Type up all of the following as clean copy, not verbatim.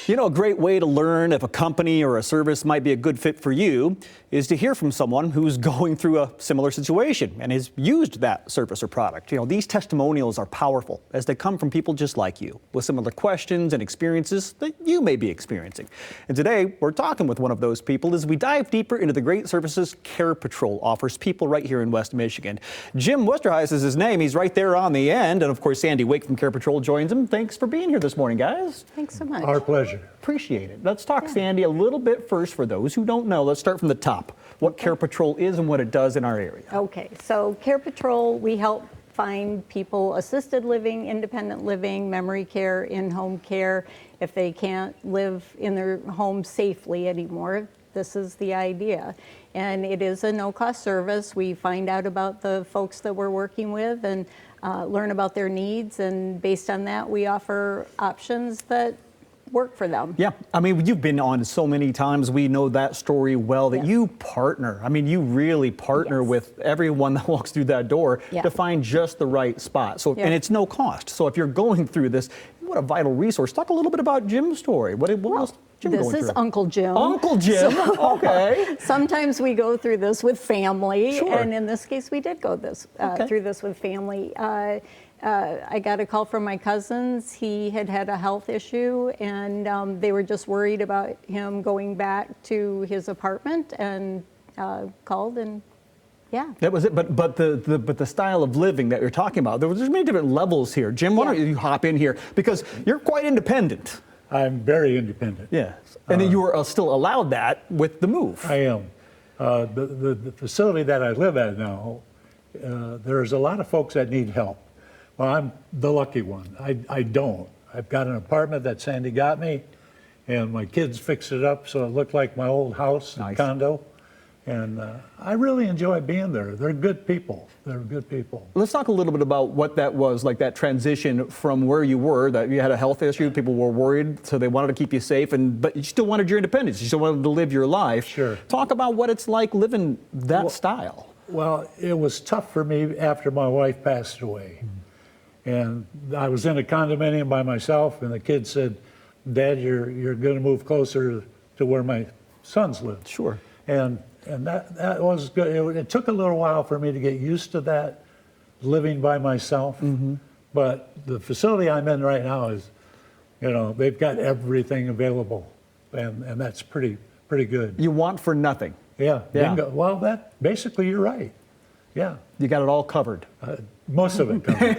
You know, a great way to learn if a company or a service might be a good fit for you is to hear from someone who's going through a similar situation and has used that service or product. You know, these testimonials are powerful as they come from people just like you with similar questions and experiences that you may be experiencing. And today we're talking with one of those people as we dive deeper into the great services CarePatrol offers people right here in West Michigan. Jim Westerhuis is his name. He's right there on the end. And of course, Sandy Wake from CarePatrol joins him. Thanks for being here this morning, guys. Thanks so much. Our pleasure. Appreciate it. Let's talk, Sandy, a little bit first for those who don't know. Let's start from the top. What CarePatrol is and what it does in our area. Okay, so CarePatrol, we help find people assisted living, independent living, memory care, in-home care. If they can't live in their home safely anymore, this is the idea. And it is a no-cost service. We find out about the folks that we're working with and learn about their needs, and based on that, we offer options that work for them. Yeah, I mean, you've been on so many times. We know that story well, that you partner. I mean, you really partner with everyone that walks through that door to find just the right spot. So, and it's no cost. So if you're going through this, what a vital resource. Talk a little bit about Jim's story. What was Jim going through? This is Uncle Jim. Uncle Jim, So, okay. Sometimes we go through this with family, and in this case we did go through this with family. I got a call from my cousins. He had a health issue, and they were just worried about him going back to his apartment, and called, and that was it. But the style of living that you're talking about, there's many different levels here. Jim, why don't you hop in here, because you're quite independent. I'm very independent. Yes, and then you are still allowed that with the move. I am. The facility that I live at now, there's a lot of folks that need help. Well, I'm the lucky one. I don't. I've got an apartment that Sandy got me, and my kids fixed it up so it looked like my old house and condo. And I really enjoy being there. They're good people. They're good people. Let's talk a little bit about what that was, like that transition from where you were, that you had a health issue, people were worried, so they wanted to keep you safe, but you still wanted your independence. You still wanted to live your life. Sure. Talk about what it's like living that style. Well, it was tough for me after my wife passed away. And I was in a condominium by myself, and the kids said, "Dad, you're going to move closer to where my sons live." Sure. And that was good. It took a little while for me to get used to that, living by myself. But the facility I'm in right now is, they've got everything available, and that's pretty good. You want for nothing. Yeah. Bingo. Well, basically you're right. Yeah. You got it all covered. Most of it covered.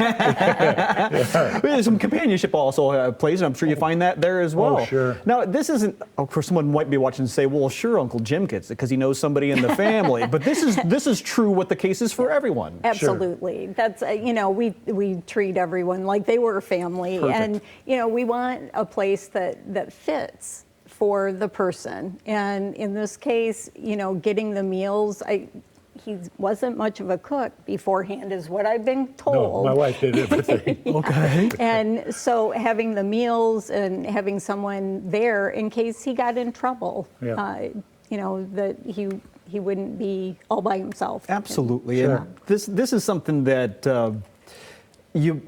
There's some companionship also plays, and I'm sure you find that there as well. Oh, sure. Now, this isn't, of course, someone might be watching and say, well, sure, Uncle Jim gets it because he knows somebody in the family. But this is true what the case is for everyone. Absolutely. Sure. That's, we treat everyone like they were family. Perfect. And, we want a place that fits for the person. And in this case, getting the meals, he wasn't much of a cook beforehand, is what I've been told. No, my wife did everything. Okay. And so having the meals and having someone there in case he got in trouble, that he wouldn't be all by himself. Absolutely. Sure. And this is something that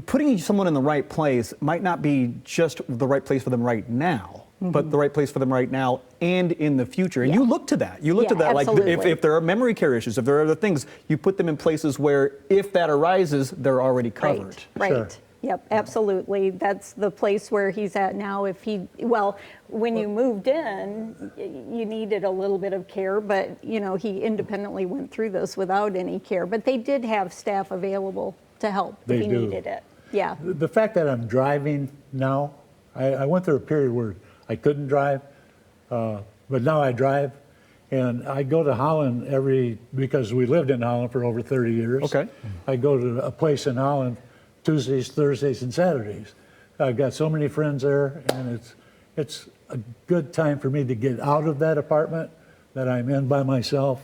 putting someone in the right place might not be just the right place for them right now, but the right place for them right now and in the future. And you look to that. You look to that, absolutely. Like if there are memory care issues, if there are other things, you put them in places where if that arises, they're already covered. Right. Sure. Yep, absolutely. That's the place where he's at now. When you moved in, you needed a little bit of care, but he independently went through this without any care. But they did have staff available to help if he needed it. Yeah. The fact that I'm driving now, I went through a period where I couldn't drive, but now I drive, and I go to Holland because we lived in Holland for over 30 years. Okay. I go to a place in Holland Tuesdays, Thursdays, and Saturdays. I've got so many friends there, and it's a good time for me to get out of that apartment that I'm in by myself.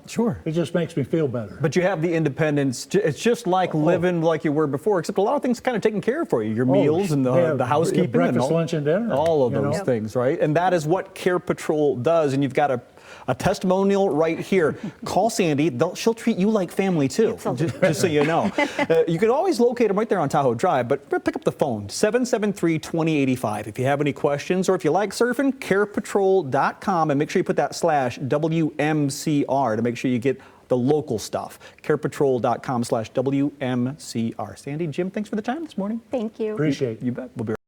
Sure. It just makes me feel better. But you have the independence. It's just like living like you were before, except a lot of things kind of taken care of for you. Your meals and the housekeeping. Breakfast, lunch, and dinner. All of those things, right? And that is what CarePatrol does. And you've got a A testimonial right here. Call Sandy. She'll treat you like family too, just so you know. You can always locate them right there on Tahoe Drive, but pick up the phone, 773-2085. If you have any questions or if you like surfing, CarePatrol.com, and make sure you put that /WMCR to make sure you get the local stuff. CarePatrol.com /WMCR. Sandy, Jim, thanks for the time this morning. Thank you. Appreciate it. You bet. We'll be